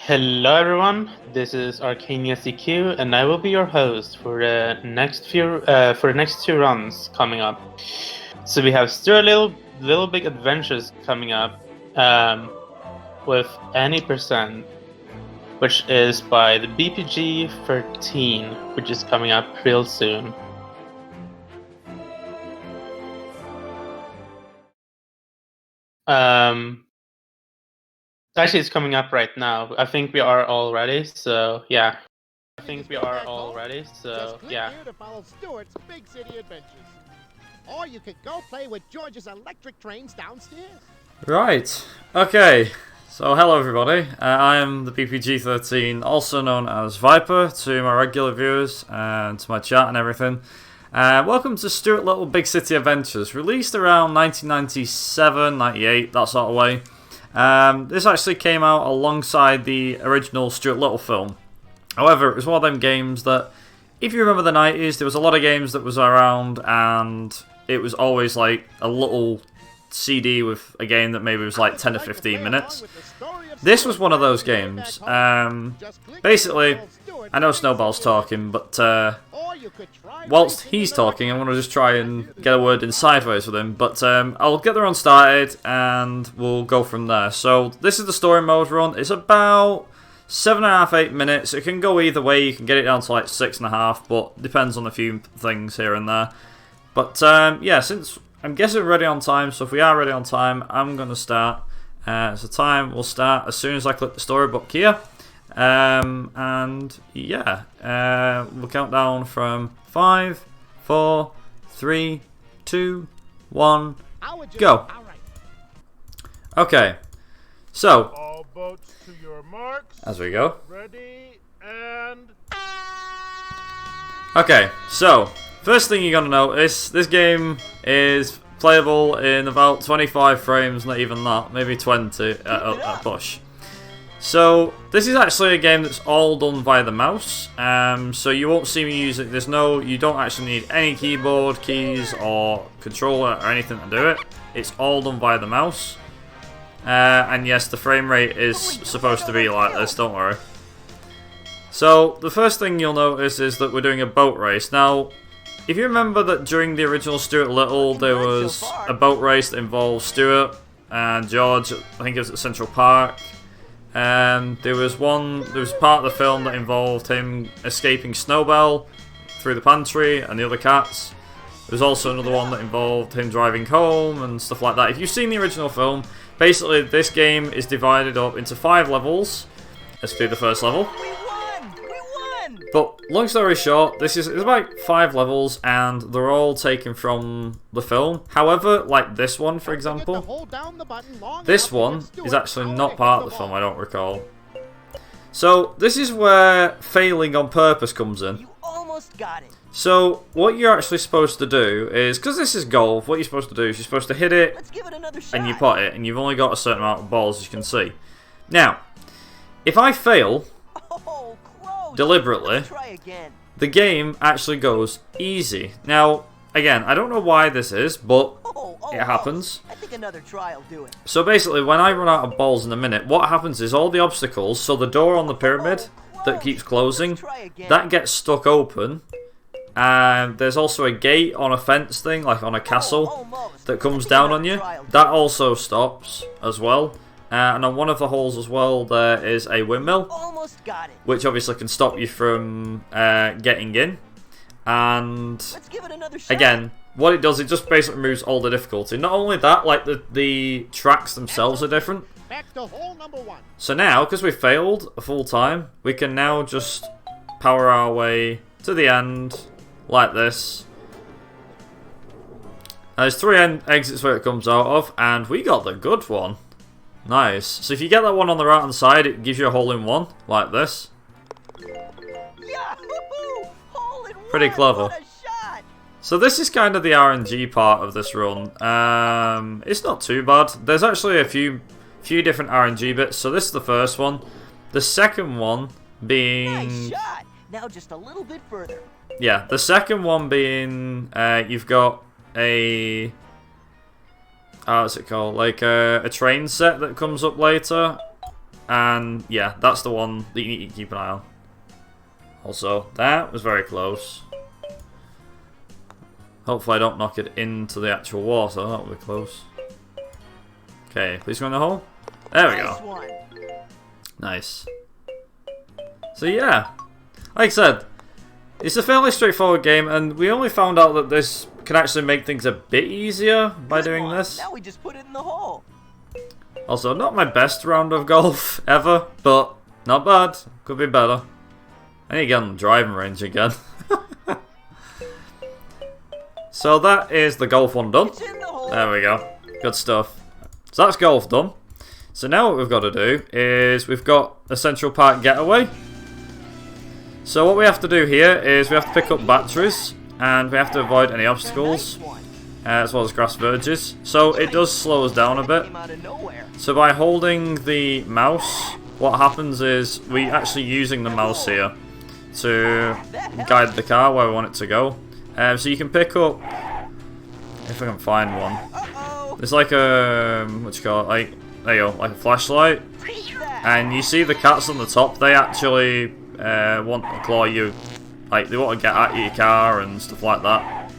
Hello everyone, this is Arcania CQ and I will be your host for the next two runs coming up. So we have Stuart Little Big Adventures coming up with any percent, which is by the BPG13, which is coming up real soon. Actually, it's coming up right now. I think we are all ready, so yeah. Just click here to follow Stuart's Big City Adventures. Or you could go play with George's electric trains downstairs. Right, okay. So hello everybody, I am the TheBpg13, also known as Viper, to my regular viewers and to my chat and everything. Welcome to Stuart Little Big City Adventures, released around 1997, 98, that sort of way. This actually came out alongside the original Stuart Little film. However, it was one of them games that, if you remember the 90s, there was a lot of games that was around and it was always like a little CD with a game that maybe was like 10 to 15 minutes. This was one of those games. Basically, I know Snowball's talking, but whilst he's talking, I'm going to just try and get a word in sideways with him. But I'll get the run started and we'll go from there. So this is the story mode run. It's about 7.5, 8 minutes. It can go either way. You can get it down to like 6.5, but depends on a few things here and there. But yeah, since I'm guessing we're ready on time, so if we are ready on time, I'm going to start. So time will start as soon as I click the storybook here. And yeah, we'll count down from 5, 4, 3, 2, 1, go. Okay, so All boats to your marks. as we go. Ready and... Okay, so first thing you're gonna notice, this game is playable in about 25 frames, not even that, maybe 20 at push. So this is actually a game that's all done via the mouse. So you won't see me use it. You don't actually need any keyboard keys or controller or anything to do it. It's all done via the mouse. And yes, the frame rate is supposed to be like this, don't worry. So the first thing you'll notice is that we're doing a boat race. Now, if you remember that during the original Stuart Little, there was a boat race that involved Stuart and George, I think it was at Central Park. There was part of the film that involved him escaping Snowball through the pantry and the other cats. There's also another one that involved him driving home and stuff like that. If you've seen the original film, basically this game is divided up into 5 levels. Let's do the first level. But long story short, it's about 5 levels and they're all taken from the film. However, like this one for example, this one is actually not part of the film, I don't recall. So this is where failing on purpose comes in. You almost got it. So what you're actually supposed to do is, because this is golf, what you're supposed to do is you're supposed to hit it, Let's give it another shot. and you putt it, and you've only got a certain amount of balls, as you can see. Now, if I fail Oh, close. deliberately, Let's try again. the game actually goes easy. Now, again, I don't know why this is, but it happens. I think another try will do it. So basically, when I run out of balls in a minute, what happens is all the obstacles, so the door on the pyramid that keeps closing, that gets stuck open. And there's also a gate on a fence thing, like on a castle, that comes down on you. That also stops as well. And on one of the holes as well, there is a windmill, Almost got it. which obviously can stop you from getting in. And Let's give it another shot. again, what it does, it just basically removes all the difficulty. Not only that, like the tracks themselves are different. Back to hole number 1. So now, because we failed a full time, we can now just power our way to the end, like this. There's 3 exits where it comes out of, and we got the good one. Nice. So if you get that one on the right hand side, it gives you a hole in one, like this. Yahoo! Hole in one. Pretty clever. What a shot. So this is kind of the RNG part of this run. It's not too bad. There's actually a few different RNG bits. So this is the first one. The second one being... Nice shot. Now just a little bit further. Yeah, the second one being you've got a... what's it called? Like a train set that comes up later. and yeah, that's the one that you need to keep an eye on. Also, that was very close. Hopefully I don't knock it into the actual water, that would be close. Okay, please go in the hole. There we go. Nice. So yeah, like I said, it's a fairly straightforward game, and we only found out that this can actually make things a bit easier by doing this. Now we just put it in the hole. Also, not my best round of golf ever, but not bad. Could be better. I need to get on the driving range again. So that is the golf one done. There we go. Good stuff. So that's golf done. So now what we've got to do is we've got a Central Park getaway. So what we have to do here is we have to pick up batteries and we have to avoid any obstacles as well as grass verges. So it does slow us down a bit. So by holding the mouse, what happens is we actually using the mouse here to guide the car where we want it to go. So you can pick up, if I can find one, it's like a, what you call it, like, there you go, like a flashlight. And you see the cats on the top, they actually want to claw you, like they want to get at your car and stuff like that.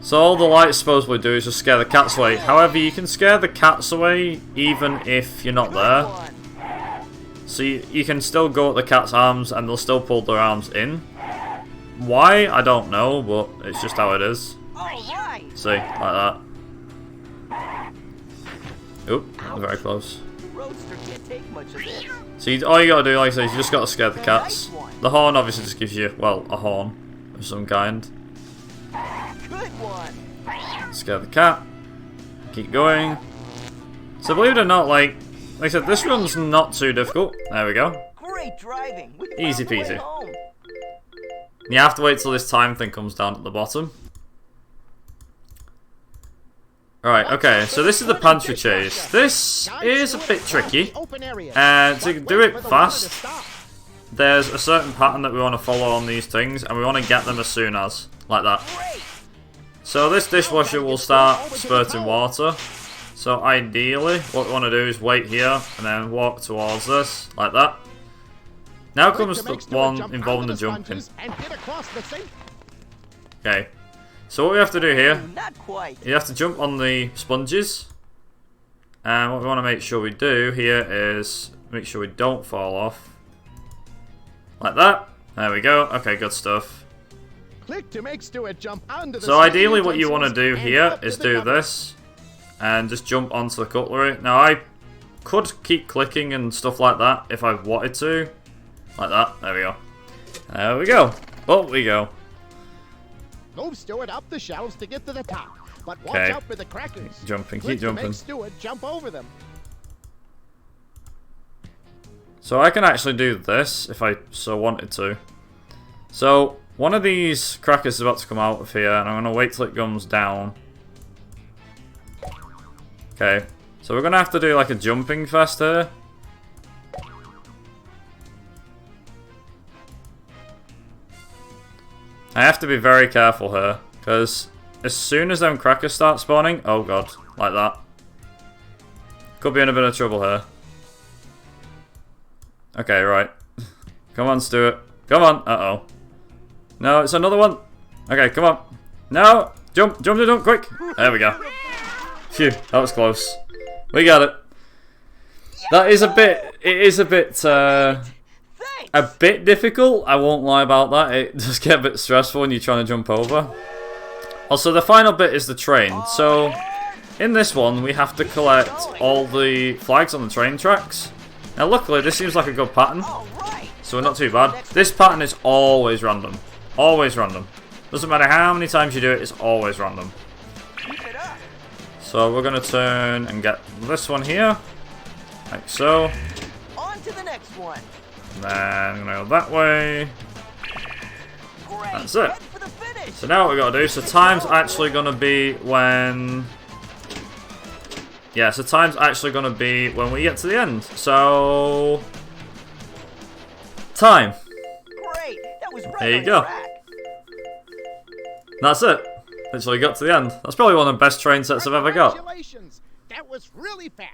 So all the lights supposedly do is just scare the cats away. However, you can scare the cats away even if you're not there. So you can still go at the cat's arms and they'll still pull their arms in. Why? I don't know, but it's just how it is. See, like that. Oop, very close. So all you gotta do, like I say, is you just gotta scare the cats. The horn obviously just gives you, well, a horn of some kind. Scare the cat. Keep going. So believe it or not, like I said, this run's not too difficult. There we go. Easy peasy. You have to wait till this time thing comes down at the bottom. Alright, okay, so this is the pantry chase. This is a bit tricky. To do it fast, there's a certain pattern that we want to follow on these things, and we want to get them as soon as, like that. So this dishwasher will start spurting water. So ideally, what we want to do is wait here, and then walk towards this, like that. Now comes the one involving the jumping. Okay, so what we have to do here, you have to jump on the sponges. And what we want to make sure we do here is make sure we don't fall off. Like that. There we go. Okay, good stuff. Click to make Stuart jump onto the so ideally what you want to do here is do this. And just jump onto the cutlery. Now I could keep clicking and stuff like that if I wanted to. Like that. There we go. There we go. Up we go. Move Stuart up the shelves to get to the top. But watch out for the crackers. Jumping, Click keep jumping. To make Stuart jump over them. So I can actually do this if I so wanted to. So one of these crackers is about to come out of here, and I'm going to wait till it comes down. Okay, so we're going to have to do like a jumping fest here. I have to be very careful here, because as soon as them crackers start spawning, oh god, like that. Could be in a bit of trouble here. Okay, right. Come on, Stuart. Come on. Uh-oh. No, it's another one. Okay, come on. No! Jump, jump, jump, quick! There we go. Phew, that was close. We got it. That is a bit, it is a bit difficult, I won't lie about that. It does get a bit stressful when you're trying to jump over. Also, the final bit is the train. So, in this one, we have to collect all the flags on the train tracks. Now, luckily, this seems like a good pattern, so we're not too bad. This pattern is always random. Always random. Doesn't matter how many times you do it, it's always random. So, we're going to turn and get this one here, like so. On to the next one. And then I'm going to go that way. That's it. So now what we got to do, so time's actually going to be when... Yeah, so time's actually going to be when we get to the end. So... Time. Great. That was right There you go. That's it. Literally got to the end. That's probably one of the best train sets I've ever got. Congratulations. That was really fast.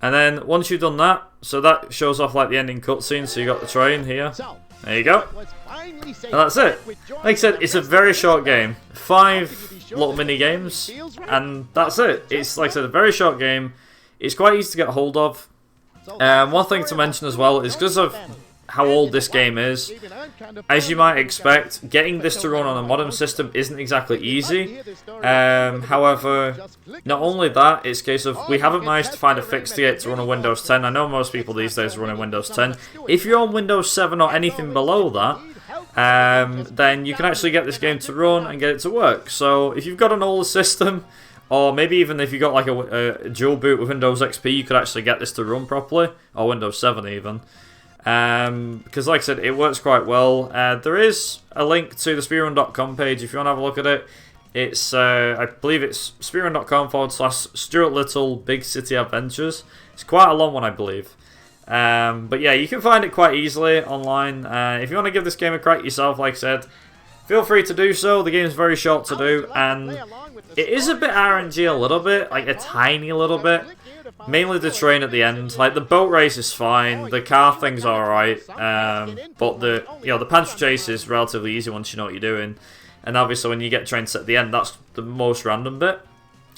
And then once you've done that, so that shows off like the ending cutscene. So you got the train here. There you go. And that's it. Like I said, it's a very short game. 5 little mini games, and that's it. It's like I said, a very short game. It's quite easy to get hold of. One thing to mention as well is because of how old this game is, as you might expect, getting this to run on a modern system isn't exactly easy. However, not only that, it's a case of we haven't managed to find a fix to get it to run on Windows 10. I know most people these days are running Windows 10. If you're on Windows 7 or anything below that, then you can actually get this game to run and get it to work. So if you've got an older system, or maybe even if you've got like a dual boot with Windows XP, you could actually get this to run properly, or Windows 7 even. Because like I said, it works quite well. There is a link to the speedrun.com page if you want to have a look at it. It's I believe it's speedrun.com/Stuart Little Big City Adventures. It's quite a long one, I believe. But yeah, you can find it quite easily online. If you want to give this game a crack yourself, like I said, feel free to do so. The game is very short to do, and it is a bit RNG a little bit, like a tiny little bit. Mainly the train at the end. Like the boat race is fine, the car thing's alright, but the pantry chase is relatively easy once you know what you're doing. And obviously when you get trains at the end, that's the most random bit.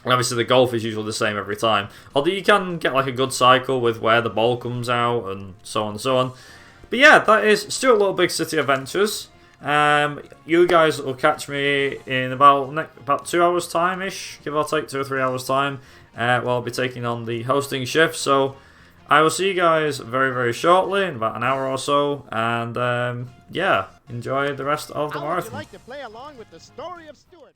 And obviously the golf is usually the same every time. Although you can get like a good cycle with where the ball comes out and so on and so on. But yeah, that is Stuart Little Big City Adventures. You guys will catch me in about 2 hours time-ish, give or take 2 or 3 hours time. Well, I'll be taking on the hosting shift, so I will see you guys very, very shortly, in about an hour or so, and yeah, enjoy the rest of the marathon. How would you like to play along with the story of Stuart?